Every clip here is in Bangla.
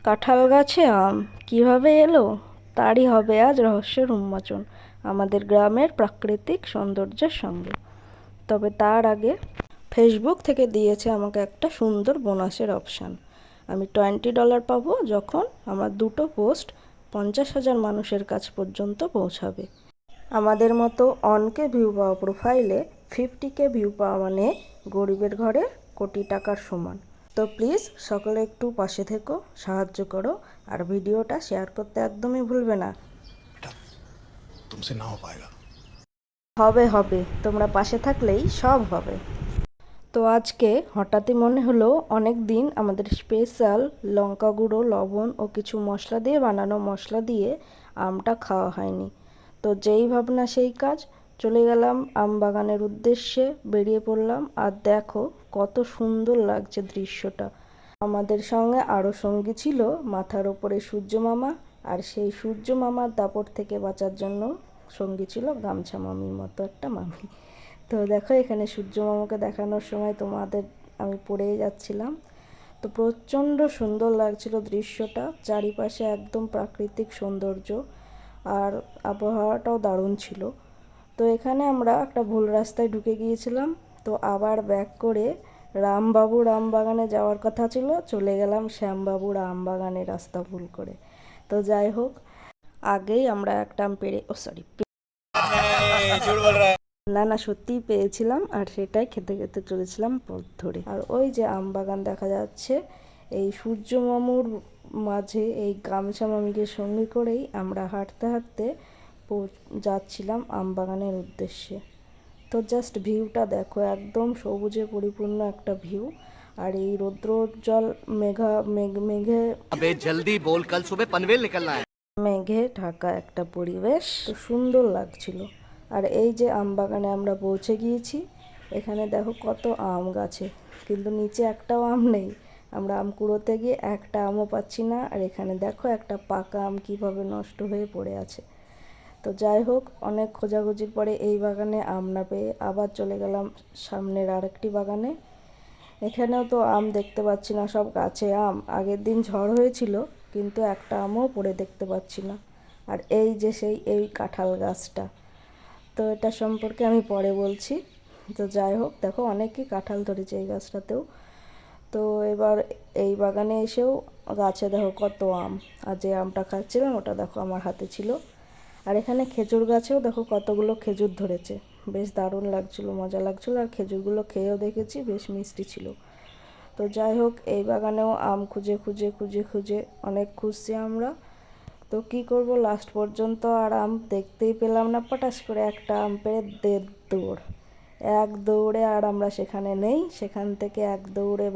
কাঁঠাল গাছে আম কিভাবে এলো তারই হবে আজ রহস্যের উন্মোচন আমাদের গ্রামের প্রাকৃতিক সৌন্দর্যের সঙ্গে। তবে তার আগে ফেসবুক থেকে দিয়েছে আমাকে একটা সুন্দর বোনাসের অপশান। আমি $20 পাবো যখন আমার দুটো পোস্ট 50,000 মানুষের কাছ পর্যন্ত পৌঁছাবে। আমাদের মতো অনকে ভিউ পাওয়া প্রোফাইলে 50K ভিউ পাওয়া মানে গরিবের ঘরে কোটি টাকার সমান। তো প্লিজ সকলে একটু পাশে থেকো, সাহায্য করো, আর ভিডিওটা শেয়ার করতে একদমই ভুলবে না। तुमसे ना हो पाएगा। হবে হবে, তোমরা পাশে থাকলেই সব হবে। তো আজকে হঠাৎই মনে হলো অনেক দিন আমাদের স্পেশাল লঙ্কা গুঁড়ো, লবণ ও কিছু মশলা দিয়ে বানানো মশলা দিয়ে আমটা খাওয়া হয়নি। তো যেই ভাবনা সেই কাজ, চলে গেলাম আম বাগানের উদ্দেশ্যে, বেরিয়ে পড়লাম। আর দেখো কত সুন্দর লাগছে দৃশ্যটা। আমাদের সঙ্গে আরও সঙ্গী ছিল মাথার ওপরে সূর্য মামা, আর সেই সূর্য মামার দাপট থেকে বাঁচার জন্য সঙ্গী ছিল গামছা মামির মতো একটা মামি। তো দেখো এখানে সূর্য মামাকে দেখানোর সময় তোমাদের আমি পড়েই যাচ্ছিলাম। তো প্রচণ্ড সুন্দর লাগছিল দৃশ্যটা, চারিপাশে একদম প্রাকৃতিক সৌন্দর্য, আর আবহাওয়াটাও দারুণ ছিল। তো এখানে আমরা একটা ভুল রাস্তায় ঢুকে গিয়েছিলাম, তো আবার ব্যাক করে রামবাবুর আম বাগানে যাওয়ার কথা ছিল, চলে গেলাম শ্যামবাবুর আম বাগানে রাস্তা ভুল করে। তো যাই হোক, আগেই আমরা একটা আম পেড়ে না না সত্যিই পেয়েছিলাম, আর সেটাই খেতে খেতে চলেছিলাম পথ ধরে। আর ওই যে আম বাগান দেখা যাচ্ছে, এই সূর্য মামুর মাঝে এই গামছা মামিকে সঙ্গী করেই আমরা হাঁটতে হাঁটতে যাচ্ছিলাম আম বাগানের উদ্দেশ্যে। তো জাস্ট ভিউটা দেখো, একদম সবুজে পরিপূর্ণ একটা ভিউ। আর এই রৌদ্রোজ্জ্বল মেঘে अबे जल्दी बोल, कल सुबह पनवेल निकलना है। মেঘে ঢাকা একটা পরিবেশ, তো সুন্দর লাগছিল। আর এই যে আম বাগানে আমরা পৌঁছে গিয়েছি। এখানে দেখো কত আম গাছে, কিন্তু নিচে একটাও আম নেই। আমরা আম কুড়োতে গিয়ে একটা আমও পাচ্ছি না। আর এখানে দেখো একটা পাকা আম কিভাবে নষ্ট হয়ে পড়ে আছে। তো যাই হোক, অনেক খোঁজাখুঁজির পরে এই বাগানে আম না পেয়ে আবার চলে গেলাম সামনের আরেকটি বাগানে। এখানেও তো আম দেখতে পাচ্ছি না, সব গাছে আম। আগের দিন ঝড় হয়েছিল, কিন্তু একটা আমও পড়ে দেখতে পাচ্ছি না। আর এই যে এই কাঁঠাল গাছটা, তো এটা সম্পর্কে আমি পরে বলছি। তো যাই হোক, দেখো অনেকই কাঁঠাল ধরেছে এই গাছটাতেও। তো এবার এই বাগানে এসেও গাছে দেখো কত আম, আর যে আমটা খাচ্ছিলাম ওটা দেখো আমার হাতে ছিল। আর এখানে খেজুর গাছেও দেখো কতগুলো খেজুর ধরেছে, বেশ দারুণ লাগছিলো, মজা লাগছিলো। আর খেজুরগুলো খেয়েও দেখেছি, বেশ মিষ্টি ছিল। তো যাই হোক, এই বাগানেও আম খুঁজে খুঁজে খুঁজে খুঁজে অনেক খুঁজছি আমরা। তো কি করব, লাস্ট পর্যন্ত আর আম দেখতেই পেলাম না। পটাশ করে একটা আম পেড়ে দৌড়, এক দৌড়ে, আর আমরা সেখানে নেই। সেখান থেকে এক দৌড়ে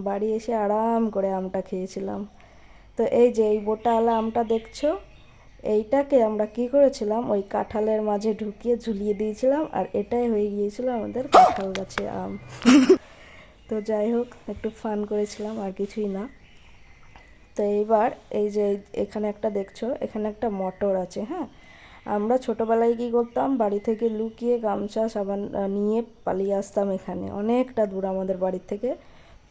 বাড়ি এসে আরাম করে আমটা খেয়েছিলাম। তো এই যে এই বোটাওয়ালা আমটা দেখছো, এইটাকে আমরা কি করেছিলাম, ওই কাঁঠালের মাঝে ঢুকিয়ে ঝুলিয়ে দিয়েছিলাম, আর এটাই হয়ে গিয়েছিল আমাদের কাঁঠাল গাছে আম। তো যাই হোক, একটু ফান করেছিলাম, আর কিছুই না। তো এইবার এই যে এখানে একটা দেখছো, এখানে একটা মটর আছে। হ্যাঁ, আমরা ছোটোবেলায় কী করতাম, বাড়ি থেকে লুকিয়ে গামছা সাবান নিয়ে পালিয়ে আসতাম এখানে, অনেকটা দূর আমাদের বাড়ি থেকে।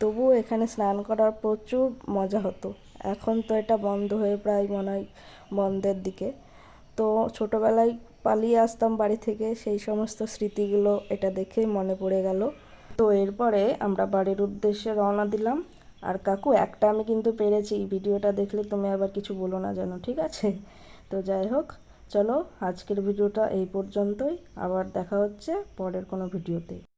তবুও এখানে স্নান করার প্রচুর মজা হতো। এখন তো এটা বন্ধ হয়ে প্রায় মনে হয় বন্ধের দিকে। তো ছোটোবেলায় পালিয়ে আসতাম বাড়ি থেকে, সেই সমস্ত স্মৃতিগুলো এটা দেখেই মনে পড়ে গেল। তো এরপরে আমরা বাড়ির উদ্দেশ্যে রওনা দিলাম। আর কাকু, একটা আমি কিন্তু পেরেছি, ভিডিওটা দেখলে তুমি আবার কিছু বলো না যেন, ঠিক আছে? তো যাই হোক, চলো আজকের ভিডিওটা এই পর্যন্তই, আবার দেখা হচ্ছে পরের কোনো ভিডিওতে।